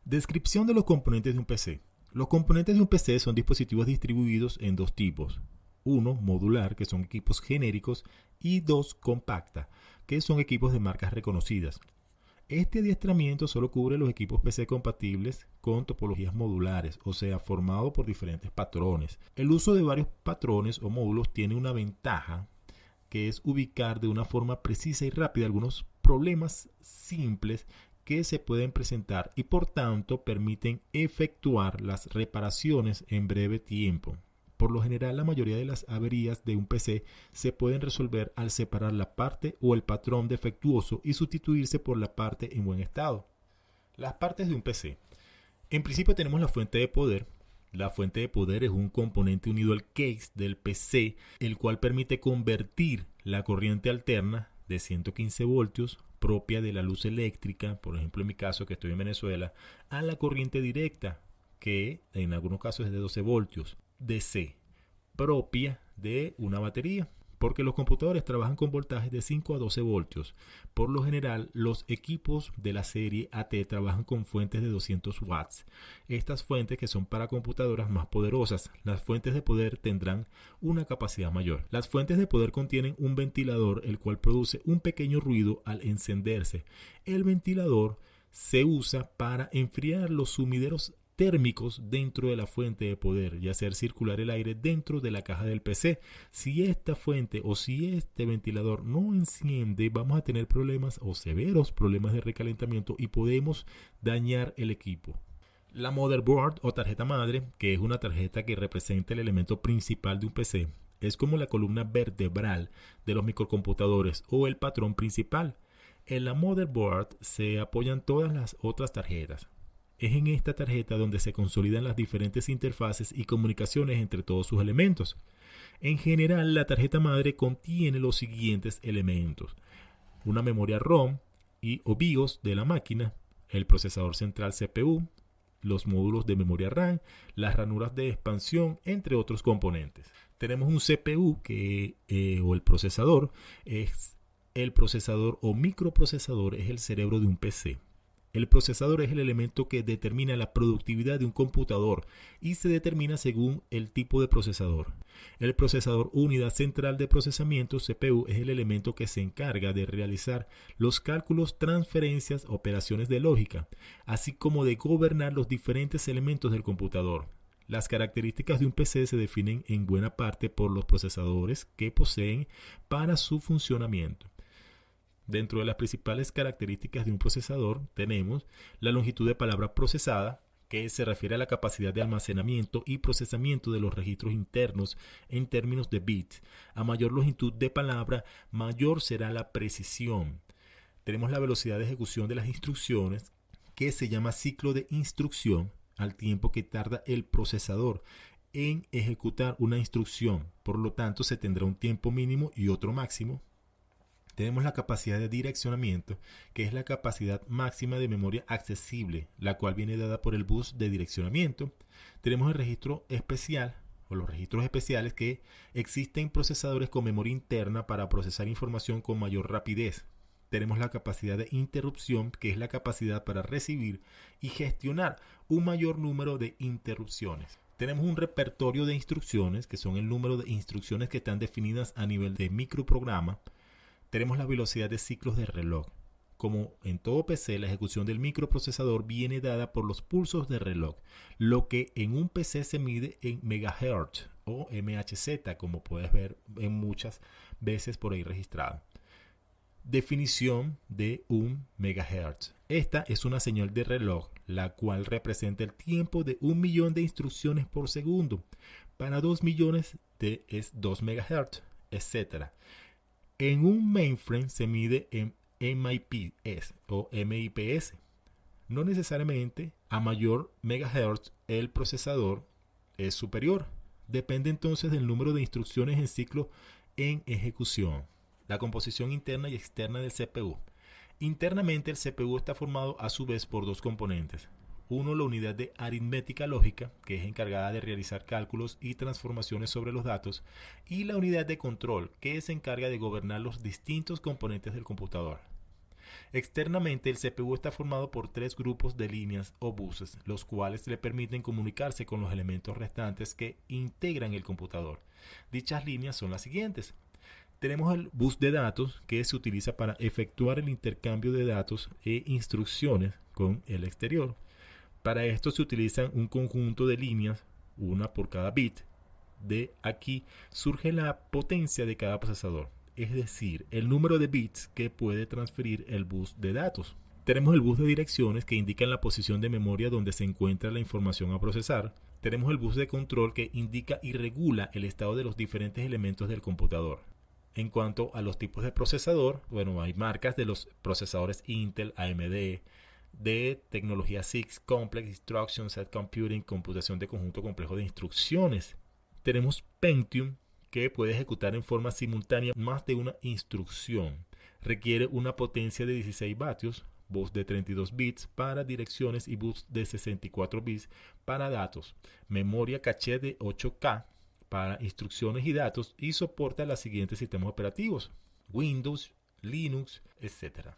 Descripción de los componentes de un PC. Los componentes de un PC son dispositivos distribuidos en dos tipos. Uno, modular, que son equipos genéricos, y dos, compacta, que son equipos de marcas reconocidas. Este adiestramiento solo cubre los equipos PC compatibles con topologías modulares, o sea, formado por diferentes patrones. El uso de varios patrones o módulos tiene una ventaja, que es ubicar de una forma precisa y rápida algunos problemas simples que se pueden presentar y por tanto permiten efectuar las reparaciones en breve tiempo. Por lo general, la mayoría de las averías de un PC se pueden resolver al separar la parte o el patrón defectuoso y sustituirse por la parte en buen estado. Las partes de un PC. En principio tenemos la fuente de poder. La fuente de poder es un componente unido al case del PC, el cual permite convertir la corriente alterna de 115 voltios propia de la luz eléctrica, por ejemplo en mi caso que estoy en Venezuela, a la corriente directa, que en algunos casos es de 12 voltios, DC, propia de una batería, porque los computadores trabajan con voltajes de 5 a 12 voltios. Por lo general, los equipos de la serie AT trabajan con fuentes de 200 watts. Estas fuentes que son para computadoras más poderosas. Las fuentes de poder tendrán una capacidad mayor. Las fuentes de poder contienen un ventilador, el cual produce un pequeño ruido al encenderse. El ventilador se usa para enfriar los sumideros térmicos dentro de la fuente de poder y hacer circular el aire dentro de la caja del PC. Si esta fuente o si este ventilador no enciende, vamos a tener problemas o severos problemas de recalentamiento y podemos dañar el equipo. La motherboard o tarjeta madre, que es una tarjeta que representa el elemento principal de un PC, es como la columna vertebral de los microcomputadores o el patrón principal. En la motherboard se apoyan todas las otras tarjetas. Es en esta tarjeta donde se consolidan las diferentes interfaces y comunicaciones entre todos sus elementos. En general, la tarjeta madre contiene los siguientes elementos: una memoria ROM o BIOS de la máquina, el procesador central CPU, los módulos de memoria RAM, las ranuras de expansión, entre otros componentes. Tenemos un CPU o el procesador es el procesador o microprocesador, es el cerebro de un PC. El procesador es el elemento que determina la productividad de un computador y se determina según el tipo de procesador. El procesador unidad central de procesamiento CPU es el elemento que se encarga de realizar los cálculos, transferencias, operaciones de lógica, así como de gobernar los diferentes elementos del computador. Las características de un PC se definen en buena parte por los procesadores que poseen para su funcionamiento. Dentro de las principales características de un procesador tenemos la longitud de palabra procesada, que se refiere a la capacidad de almacenamiento y procesamiento de los registros internos en términos de bits. A mayor longitud de palabra, mayor será la precisión. Tenemos la velocidad de ejecución de las instrucciones, que se llama ciclo de instrucción, al tiempo que tarda el procesador en ejecutar una instrucción. Por lo tanto, se tendrá un tiempo mínimo y otro máximo. Tenemos la capacidad de direccionamiento, que es la capacidad máxima de memoria accesible, la cual viene dada por el bus de direccionamiento. Tenemos el registro especial o los registros especiales, que existen procesadores con memoria interna para procesar información con mayor rapidez. Tenemos la capacidad de interrupción, que es la capacidad para recibir y gestionar un mayor número de interrupciones. Tenemos un repertorio de instrucciones, que son el número de instrucciones que están definidas a nivel de microprograma. Tenemos la velocidad de ciclos de reloj. Como en todo PC, la ejecución del microprocesador viene dada por los pulsos de reloj, lo que en un PC se mide en megahertz o MHz, como puedes ver en muchas veces por ahí registrado. Definición de un megahertz. Esta es una señal de reloj, la cual representa el tiempo de 1 millón de instrucciones por segundo. Para 2 millones es 2 megahertz, etc. En un mainframe se mide en MIPS o MIPS. No necesariamente a mayor megahertz el procesador es superior. Depende entonces del número de instrucciones en ciclo en ejecución. La composición interna y externa del CPU. Internamente el CPU está formado a su vez por dos componentes. Uno, la unidad de aritmética lógica, que es encargada de realizar cálculos y transformaciones sobre los datos, y la unidad de control, que se encarga de gobernar los distintos componentes del computador. Externamente, el CPU está formado por tres grupos de líneas o buses, los cuales le permiten comunicarse con los elementos restantes que integran el computador. Dichas líneas son las siguientes. Tenemos el bus de datos, que se utiliza para efectuar el intercambio de datos e instrucciones con el exterior. Para esto se utilizan un conjunto de líneas, una por cada bit. De aquí surge la potencia de cada procesador, es decir, el número de bits que puede transferir el bus de datos. Tenemos el bus de direcciones, que indican la posición de memoria donde se encuentra la información a procesar. Tenemos el bus de control, que indica y regula el estado de los diferentes elementos del computador. En cuanto a los tipos de procesador, bueno, hay marcas de los procesadores Intel, AMD, de tecnología SIX, Complex Instruction Set Computing, computación de conjunto complejo de instrucciones. Tenemos Pentium, que puede ejecutar en forma simultánea más de una instrucción. Requiere una potencia de 16 vatios, bus de 32 bits para direcciones y bus de 64 bits para datos. Memoria caché de 8K para instrucciones y datos, y soporta los siguientes sistemas operativos: Windows, Linux, etc.